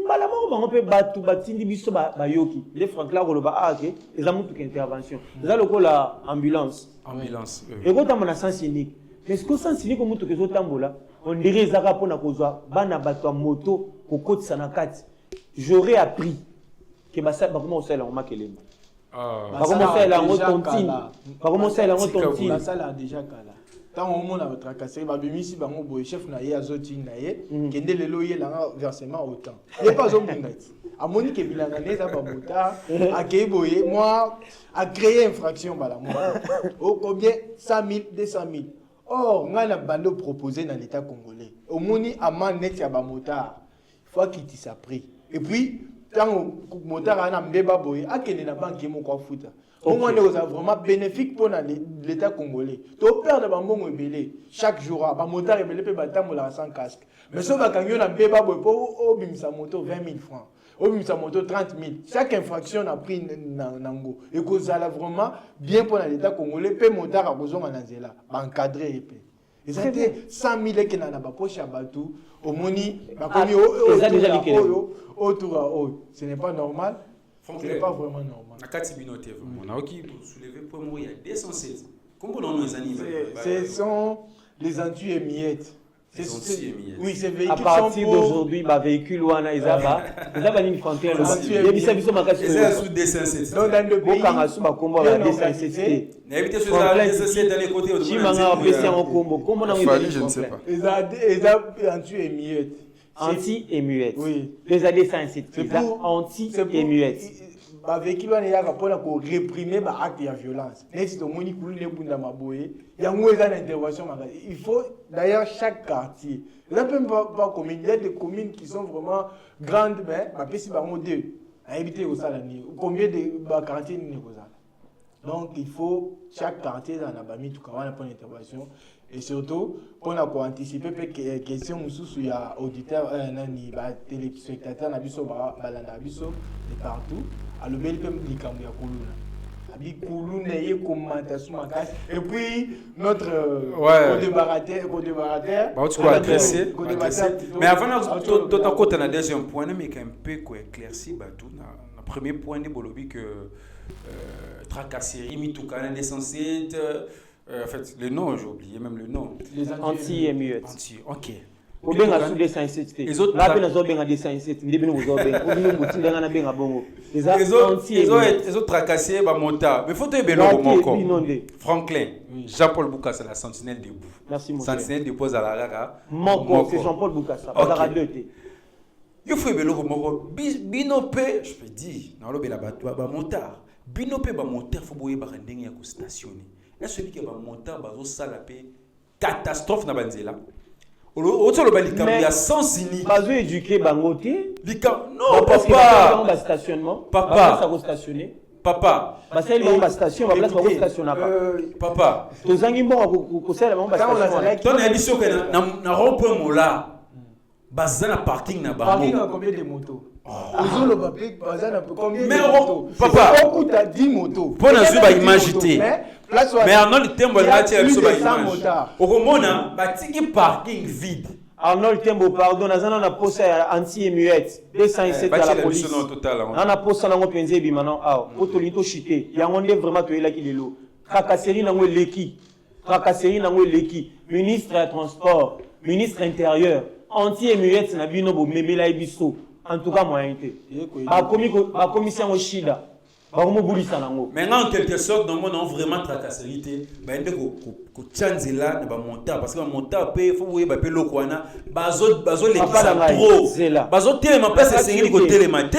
Mbala moko bango pe batu batindi biso ba yoki. Les Franklin koloba ok, ils ont mutu intervention. Za lokola ambulance. Et quand on a sens cynique. Mais ce que sens cynique comme mutu kezo tambola, on dirait zaka pona kozwa bana batu moto kokoti sanakati. J'aurais appris que basa ba comment ça la makelema. Ba comment ça la tontine. Ba comment ça la tontine. Ça là déjà kala. Tant au monde a tracassé, bah bimisi bango boy chef na ye azoti na ye, kende lelo ye la versement autant. Il pas au bungati. A Monique bilanga neza ba mota, a keboye moi a créé infraction bala moi. Au combien 100 000, 200 000. Or ngana bando proposé dans l'état congolais. Au moni amende net ya ba mota. Faut qu'il tisse sa prix. Et puis tant motard ana mbeba boye, a kende na banque mo kwa futa. Au moins, nous avons vraiment bénéfique pour l'État congolais. Tu perds de bambon belé chaque jour. Ba moteur belé peut battre la sans casque. Mais ce va quand on beba pour obimisa moto 20 000 francs. Obimisa moto 30 000. Chaque infraction a pris nango. Et que ça a vraiment bien pour l'État congolais. Peut moteur a besoin en azela. Encadré et peu. Et ça était 100 000 qui n'en a pas poche à Batou. Au moni, autour. Ce n'est pas normal. Ce n'est pas vraiment normal. Ce sont les anti-émiettes. Oui, ces véhicules. À partir d'aujourd'hui, les véhicules ou ils ont une frontière. Ils sous D57. Donc dans le pays, je ne sais pas. Ils ont anti-émiettes. Anti-émuette. Oui. Les AD57. Anti-émuette. ba véhicule wana ya kapona ko réprimer ba acte de violence neti to moni kulu ne bunda maboye ya ngweza na intervention manga il faut d'ailleurs chaque quartier là même pas commune il y a des communes qui sont vraiment grandes mais ba pesi bango deux à éviter au sala ni combien de ba quartier ni ko sala donc il faut chaque quartier dans la bami tout quand on prend intervention et surtout pour anticiper que question mususu ya auditeur nani ba téléspectateur na biso ba landa biso de partout alobeli pe likambo ya kuluna abi kuluna ye commentation makasi et puis notre co-débatteur bah tu vas adresser mais avant tout à côté na deuxième point mais un peu quoi éclairci bah tout na premier point de bolobi que tracasserie mitukana censé en fait le nom j'ai oublié même le nom les anti-MUET OK ou bien à sous des 107 les autres là bien à des 107 ni bien vous avez ou bien vous tinga na bien bongo les autres tracassés ba monta mais faut te belo moko Franklin Jean-Paul Boukassa la sentinelle debout merci mon sentinelle debout à la raga moko c'est Jean-Paul Boukassa pas deux té il faut belo moko binopé je peux dire na lobe la ba monta binopé ba monta faut boye ba ndenge ya ko stationner est-ce que ba monta ba zo sala pe catastrophe na banzela autre le balikam il y a sans uni pas éduquer bangoté non papa ba stationnement papa ça va stationner papa ba ça il va station ba place ba stationner papa to zangi mbongo ko sala ba stationner ton émission que na rond-point mola bazana parking na bango parking a combien de motos Ozo le papier bazana combien mais de motos papa on coûte 10 motos pour na zuba imagité mais Arnold Tembo la tia so ba image okomona batiki parking vide Arnold Tembo pardon nazana na posa anti-MUET 207 à la police na posa nango penze bi maintenant ah otolinto chité yango nde vraiment to elaki lelo tracasserie nango leki ministre ya transport ministre intérieur anti-MUET na bino bo memela biso en tout cas moyen té ba commission au shida mais en quelque sorte, dans mon vraiment tracasserie, ko tchanzela na ba monta parce que monta pe faut voyer ba pe lokwana bazo les trop bazo téléma place sengeli ko téléma té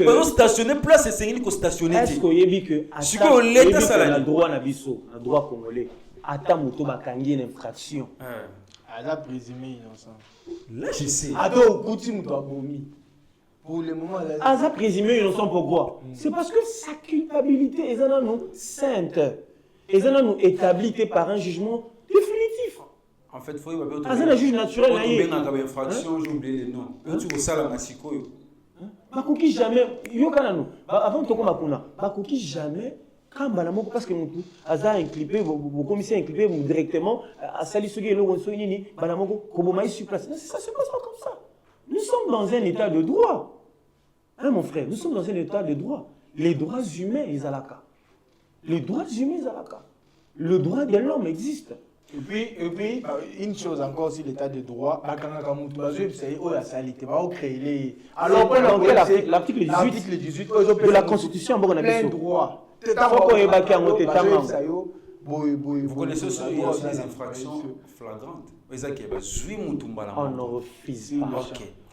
bazo stationner place sengeli ko stationner est-ce que yebi que si ko l'état sala na droit na biso na droit congolais ata moto bakangi une infraction ala présumé innocent là je sais ado kuti moto abomi. Pour le moment, Aza présumé innocent pourquoi? C'est parce que sa culpabilité est sainte. Et ça nous établie par un jugement définitif. En fait, il faut que Aza un juge naturel. Il y a une infraction, j'ai oublié le nom. Tu vois ça la massiko. Bakoki jamais. Yokanano. Avant de commencer, bakoki jamais. Quand balamoko parce que mutu Aza inclipé, vos commissaires inclipés directement à Salisugi et Lowonsonini, balamoko kobomaï sur place. Non, ça se passe pas comme ça. Nous sommes dans un état de droit. Hein, mon frère, nous sommes dans un état de droit. Les droits humains, ils ont la cas. Les droits humains, ils ont la cas. Le droit de l'homme existe. Et puis, une chose encore sur l'état de droit, alors, l'article 18 de la Constitution, plein droit. Vous connaissez aussi les infractions flagrantes. On ne refuse pas.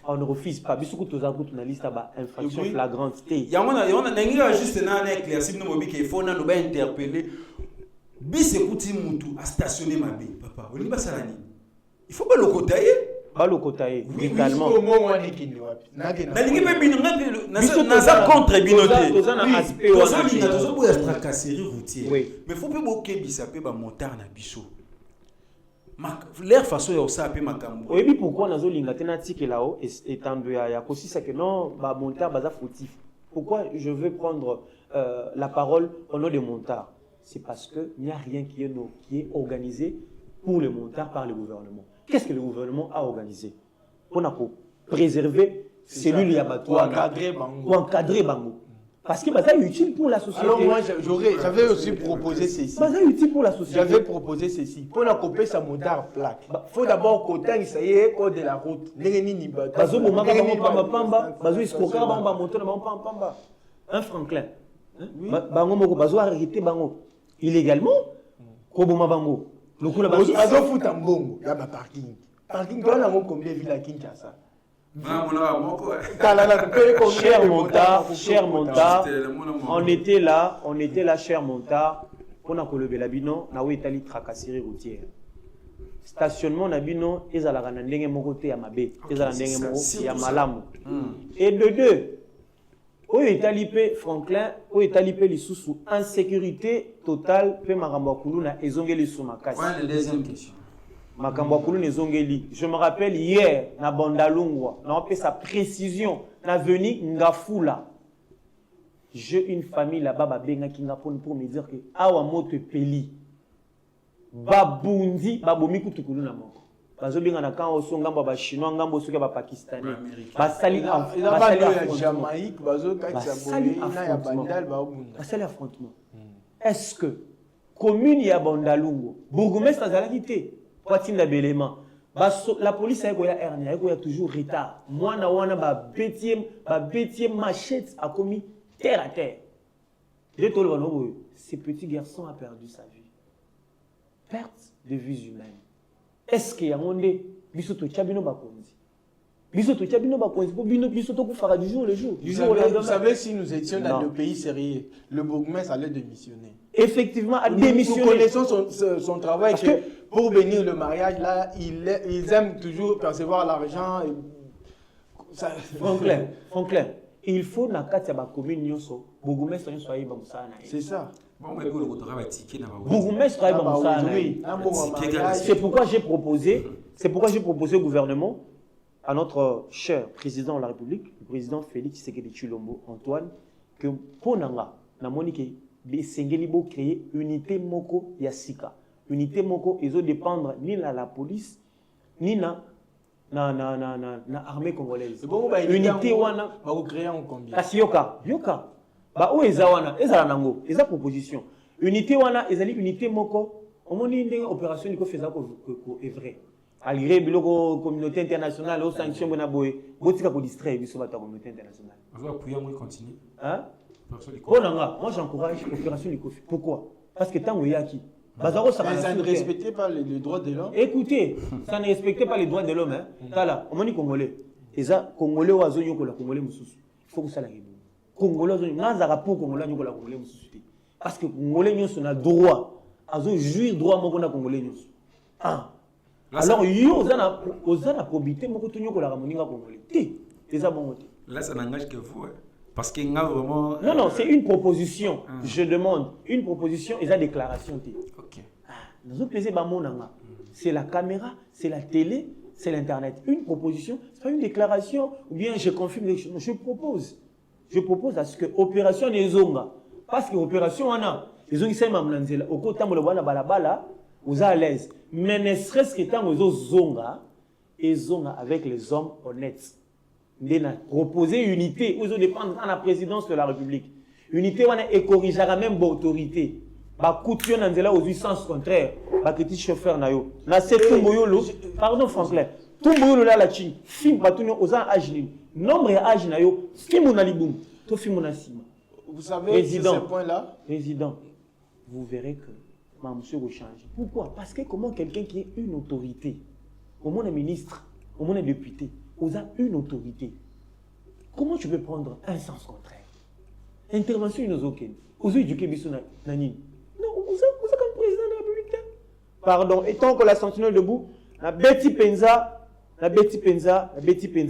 On ne refuse pas. Bisous tous na liste ba infraction flagrante. Yamona nangira juste na éclairci no mobi ke faut na no ba interpeller. Bis écouti mutu a stationner ma bé papa. Oli ba salani. Il faut pas le kotaye. Pas le kotaye brutalement. Na lingi pe bino na za contre binoté. Tozana aspect tozo boya tracasserie routière. Mais faut pas boké bisape ba motard na biso. Leur façon de faire ça makambo. Oui, pourquoi nazo linga tena tike là-haut étant de ya kosi ça que non ba montar baza fautif. Pourquoi je veux prendre la parole au nom des montards? C'est parce que il n'y a rien qui est organisé pour les montards par le gouvernement. Qu'est-ce que le gouvernement a organisé? Pour préserver cellules yabatouana, pour encadrer bango. Parce que c'est utile pour la société. Alors moi, j'avais aussi proposé ceci. C'est utile pour la société. J'avais proposé ceci. Pour la couper sa motard plaque. Il faut d'abord coter ça y est code de la route. Bazo bomaka bamba pamba, bazo iskoka bamba moto na bamba pamba. Un Franklin. Bango moko bazo arrêter bango illégalement. Ko boma bango. Lokula bazo futa mbongo ya ba parking. Parking toi na combien ville à Kinshasa. Cher Montard, on était là, cher Montard, pour na kolobe la bino, na wetali tracasserie routière. Stationnement na bino, ezala na ndenge moko te ya mabe, ezala ndenge moko ya malamu. Et de deux, oyo etalipe Franklin, oyo etalipe lisusu insécurité totale pe makambo kulu na ezongeli sous makasi. Ouais, la deuxième question. Makambo kulu na ezongeli. Je me rappelle hier na Bandalungwa, na on sa précision na venu Ngafula. J'ai une famille là-bas, babenga kinga pour me dire que awa moto peli. Babundi, babomi kutukulu na moko. Bazobenga na kan oso ngambo ba chinois ngambo soki ba pakistanais. Basali Jamaïque, basali affrontement. Est-ce que commune ya Bandalungo, bourgmestre azalaki te, Poitinda Belema, la police a eu toujours retard. Moi na wana ba betième machette a commis terre à terre. Ce petit garçon a perdu sa vie. Perte de vies humaines. Est-ce qu'il y a un monde bisoto chabino bakonzi? Bisoto chabino bakonzi pour bisoto kufara du jour le jour. Vous savez, si nous étions dans le pays sérieux, le bourgmestre allait démissionner. Effectivement, à démissionner. Nous connaissons son travail. Que pour bénir le mariage, là, ils aiment toujours percevoir l'argent. Franklin, il faut na kati ya ba commune nyonso, bourgmestre nyonso ayiba musana. C'est ça. Bourgmestre ayiba musana. C'est pourquoi j'ai proposé au gouvernement, à notre cher président de la République, le président Félix Tshisekedi Tshilombo Antoine, que pour nanga na monike besengeli bo créer unité moko ya sika. Unité moko ezo dépendre ni la police ni na armée congolaise. Unité wana ba créer en combien? Kasi yoka ba o eza wana ezala nango eza proposition. Unité wana ezali unité moko omoni ndenge opération liko feza ko vrai. Algré biloko communauté internationale au sanction bona boy botika ko distraire biso bata communauté internationale. On va appuyer moi continuer. Hein? Moi j'encourage l'opération Likofi. Pourquoi? Parce que tant yaki bazaro ça ne respectait pas les droits de l'homme. Écoutez, ça ne respectait pas les droits de l'homme hein. Tala, omoni congolais. Eza congolais wazo nyoko la congolais mususu. Il faut que ça la ribo. Congolais wazo ngazara pour congolais nyoko la congolais mususu. Parce que congolais nyonso na droit azo jouir droit moko na congolais nyonso. Ah. Alors yo ozana probité moko to nyoko la moninga congolais. Té, eza bon. Là ça n'engage que vous. Parce qu'il y a vraiment... Non, c'est une proposition. Je demande une proposition et la déclaration. Ok. C'est la caméra, c'est la télé, c'est l'Internet. Une proposition, ce n'est pas une déclaration ou bien je confirme les choses. Je propose. Je propose à ce que l'opération Nezonga, parce que l'opération, on a, les gens qui sont au côté de balabala, vous êtes à l'aise. Mais ne serait-ce que tant aux zonga, et zonga avec les hommes honnêtes. Nous avons proposé unité, nous dépendre de la présidence de la République. Unité, on a corrigé même l'autorité. Couture dans la sens contraire. Petit chauffeur na yo. Na c'est tout moyolo. Pardon Franklin. Tout moyolo là la chine. Film batunyo aux âge ni. Nombre et âge na yo. Film na liboum. To film na sima. Vous savez sur ce point-là. Président, vous verrez que monsieur va changer. Pourquoi? Parce que comment quelqu'un qui est une autorité, au moins un ministre, au moins un député, vous avez une autorité. Comment tu peux prendre un sens contraire? Intervention inozokene. Vous éduquez biso nani? Non, vous êtes comme président de la République. Pardon. Et tant que la sentinelle debout, la Betty Penza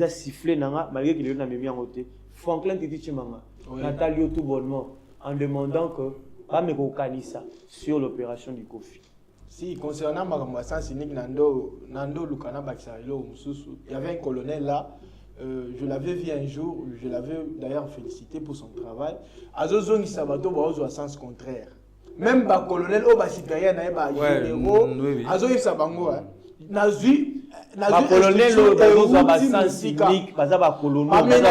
sifflé nanga malgré qu'il est dans mes en côté. Franklin Titi Chimanga, Nathalie tout bonnement en demandant que pas me ça sur l'opération du Kofi. Si, concernant Magamassa Sinik Nando Lukana Baksarilo, il y avait un colonel là, je l'avais vu un jour, je l'avais d'ailleurs félicité pour son travail. Azozon Isabato Baozo à sens contraire. Même le colonel Oba supérieur n'a pas généraux, Azo Isabango, Nazu, colonel Oba à sens unique, Bazaba colonel,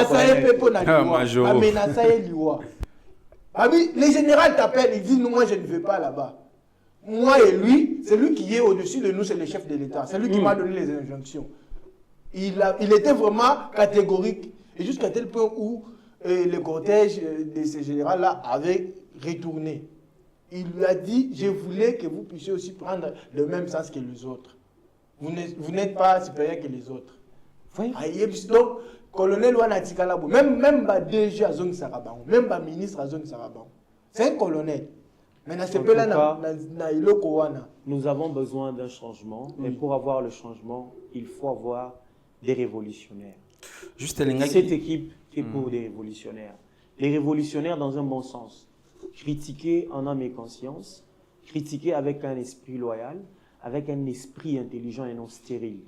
les généraux t'appellent, ils disent non, moi je ne veux pas là-bas. Moi et lui, c'est lui qui est au-dessus de nous, c'est le chef de l'État. C'est lui qui m'a donné les injonctions. Il était vraiment catégorique. Et jusqu'à tel point où le cortège de ces généraux-là avait retourné. Il lui a dit, je voulais que vous puissiez aussi prendre le même sens que les autres. Vous n'êtes pas supérieur que les autres. Donc, colonel wana tikala bo même ba DG azong sarabango, même ba ministre azong sarabango. C'est un colonel. Maintenant c'est pas là na iloko wana. Nous avons besoin d'un changement, mais pour avoir le changement, il faut avoir des révolutionnaires. Juste cette équipe est pour des révolutionnaires. Les révolutionnaires dans un bon sens. Critiquer en âme et conscience, critiquer avec un esprit loyal, avec un esprit intelligent et non stérile.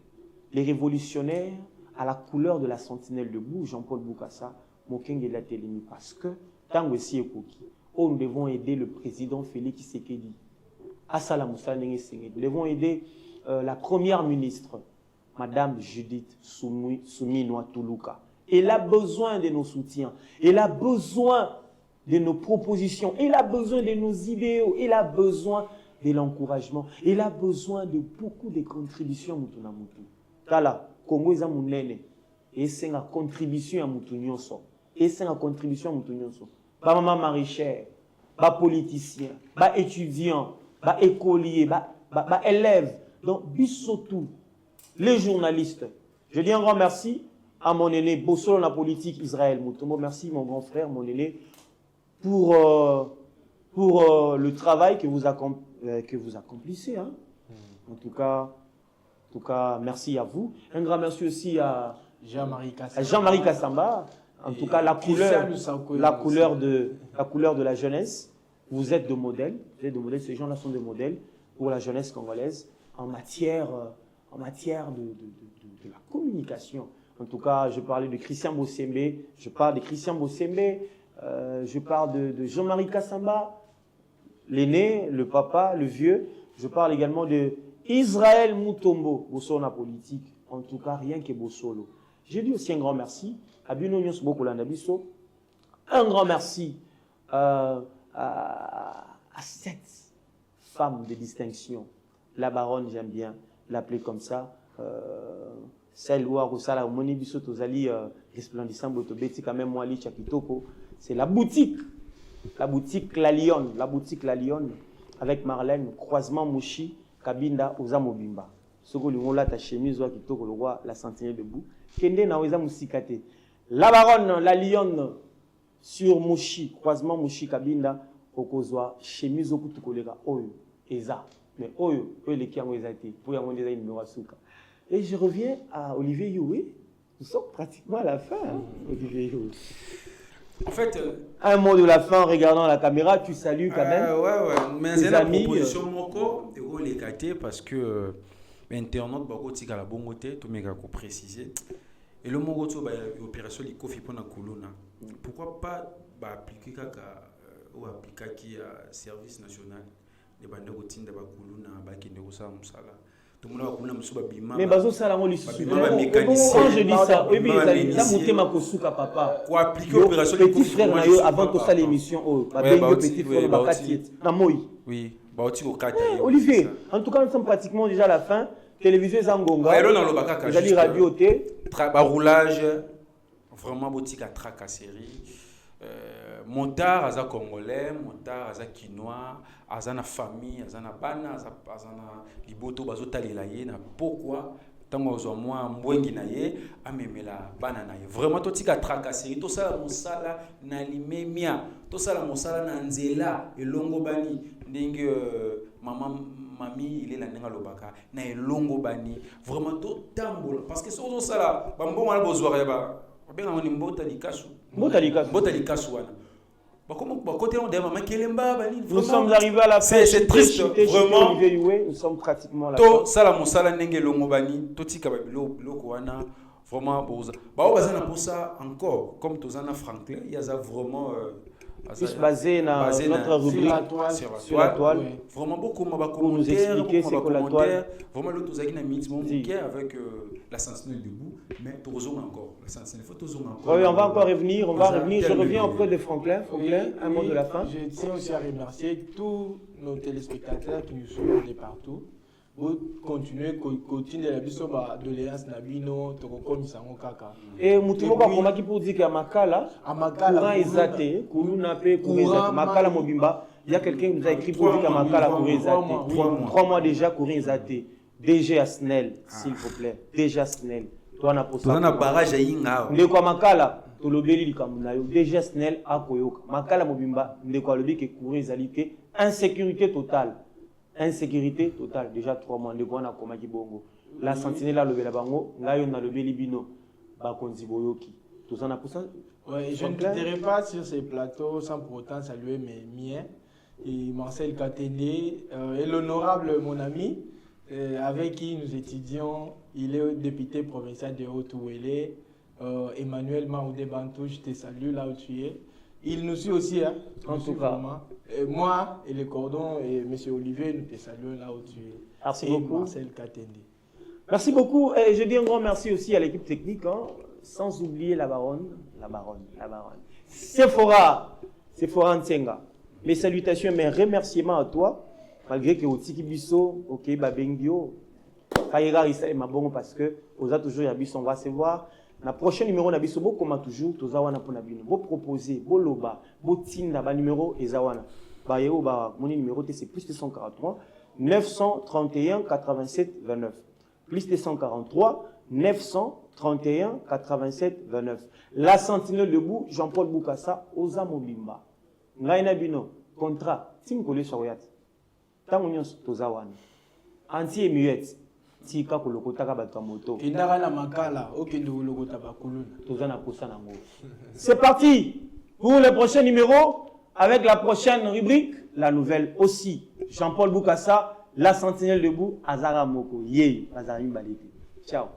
Les révolutionnaires à la couleur de la sentinelle debout, Jean-Paul Boukassa, Mokenge la Télémi, parce que tango si ekoki, nous devons aider le président Félix Tshisekedi. Nous devons aider la première ministre, Madame Judith Suminwa Tuluka. Elle a besoin de nos soutiens, elle a besoin de nos propositions, elle a besoin de nos idéaux, elle a besoin de l'encouragement, elle a besoin de beaucoup de contributions. Kala, Congo est munene, et c'est une contribution à Moutounionso, et c'est une contribution à Moutounionso. Ba maman maraîchère, ba politicien, ba étudiant, ba écolier, ba élève, donc bisotou, les journalistes. Je dis un grand merci à mon aîné Bossolo la politique Israël Moutombo. Merci mon grand frère, mon aîné, pour le travail que vous accomplissez. Hein. En tout cas, merci à vous. Un grand merci aussi à Jean-Marie Kassamba. En tout cas, la couleur de la jeunesse. Vous êtes de modèles. Ces gens-là sont des modèles pour la jeunesse congolaise en matière de la communication. En tout cas, je parlais de Christian Bossembe, je parle de Jean-Marie Kassamba, l'aîné, le papa, le vieux. Je parle également de Israël Moutombo, Bossolo la politique. En tout cas, rien que Bossolo. J'ai dit aussi un grand merci à Bino Nyos Bokolandabiso. Un grand merci à cette femme de distinction. La baronne, j'aime bien l'appeler comme ça. Celle où Arosala Moni Biso Tozali resplendissant Botobeti quand même Mwali Chakitoko. C'est la boutique La Lionne avec Marlène, croisement Mouchi, Kabinda, Ozamobimba. Ce que l'on a ta chemise ou Kitoko le roi la sentinelle debout. Kende na Oza Musikate. La baronne, la Lionne sur Mouchi, croisement Mouchi, Kabinda, Okozwa, chemise au Kutukolera, Oyo, Eza. Mais Oyo, les qui ont été, pour y avoir des numéros à Souka. Et je reviens à Olivier Youé. Nous sommes pratiquement à la fin, hein, Olivier Youé. En fait, un mot de la fin en regardant la caméra, tu salues quand même. Ouais. Mais c'est la proposition moko de les gâter parce que internaute bako tika la bongote to mega ko préciser. Et le mot to ba opération li kofi pona kolona. Pourquoi pas appliquer kaka ou appliquer qui service national de bande routine de ba kolona ba ki ne ko musala. Mais bazo sala mo lisusu. Quand je dis ça, oui mais ça monter ma kosuka papa. Quoi appliquer opération petit frère na yo avant que ça l'émission oh ba petit frère ba katiet na moi. Oui, ba oti ko kati. Olivier, en tout cas nous sommes pratiquement déjà à la fin. Télévision Zangonga. Vous allez radio T. Roulage vraiment botika tracasserie. Montard aza congolais, montard aza quinois, aza na famille, aza na bana, aza na liboto bazotalela ye na pourquoi tango ozwa mwa mbwengi na ye amemela bana na ye. Vraiment totika tracasserie, to sala mosala na limemia, to sala mosala na nzela elongo bani ndenge mami il est la nenga lobaka na elongo bani vraiment to tambola parce que so sala bambongo na bozwa ya ba benga ngoni mbota likasu wana. Nous sommes arrivés à la fin. C'est triste, vraiment. Nous sommes pratiquement à la fin. Vraiment, encore, comme Tozana Franklin, il y a vraiment. Plus basé sur notre rubrique sur la toile. Oui. Vraiment beaucoup pour nous expliquer c'est quoi la toile. Vraiment l'autre avec la sentinelle debout, mais toujours encore. La sentinelle, faut toujours encore. Oui, on va encore revenir. Je reviens auprès de Franklin. Franklin, un mot de la fin. Je tiens aussi à remercier tous nos téléspectateurs qui nous suivent de partout. Vous continuez de la vision de l'Alliance Nabino, Tokoko Misango Kaka. Et Moutomoka Komaki pour dire qu'à Makala, courant Ezate, courant Makala Mobimba, il y a quelqu'un qui nous a écrit pour dire qu'à Makala courant Ezate. 3 mois déjà courant Ezate. DG Asnel, s'il vous plaît. DG Asnel. Toi na posa. Toi na barrage à Inga. Ndeko makala to lobeli likambo na yo déjà SNEL akoyoka. Makala mobimba ndeko alobi ke courir ezali ke insécurité totale. Insécurité totale déjà 3 mois ndeko na komaki bongo. La sentinelle lobela bango ngayo na lobeli bino bakonzi boyoki. Tout ça na posa. Ouais, je ne quitterai pas sur ces plateaux sans pour autant saluer mes miens et Marcel Katende et l'honorable mon ami avec qui nous étudions. Il est député provincial de Haut-Ouélé. Emmanuel Maoudé Bantou, je te salue là où tu es. Il nous suit aussi, hein, en tout cas. Moi et les cordons et M. Olivier, nous te saluons là où tu es. Merci et beaucoup. Marcel Katende. Merci beaucoup. Et je dis un grand merci aussi à l'équipe technique, hein, sans oublier la baronne. Sephora Nsenga. Mes salutations, mes remerciements à toi, malgré que Otiki Bisso, ok, Babengio, Kayega Issa et Mabongo, parce que vous avez toujours Yabisso, on va se voir. Dans le prochain numéro, Nabisso, comme toujours, tous awana pour Nabino. Vous proposez, vous loba, vous tinda, ba numéro, Ezawana. Ba yeo, ba, mon numéro, c'est plus de 143, 931, 87, 29. Plus de 143, 931, 87, 29. La sentinelle debout, Jean-Paul Boukassa, Oza Mobimba. Ngaina bino, contrat, tim collé sur Yat. Tangonyon Tozawan. Anti-émuette, Tika Kolokota Batamoto. Kindara na makala, okende Kolokota Bakuluna. Tozana Kosanango. C'est parti pour le prochain numéro, avec la prochaine rubrique, la nouvelle aussi. Jean-Paul Boukassa, la sentinelle debout, Azara Moko. Yé, Azarim Balete. Ciao.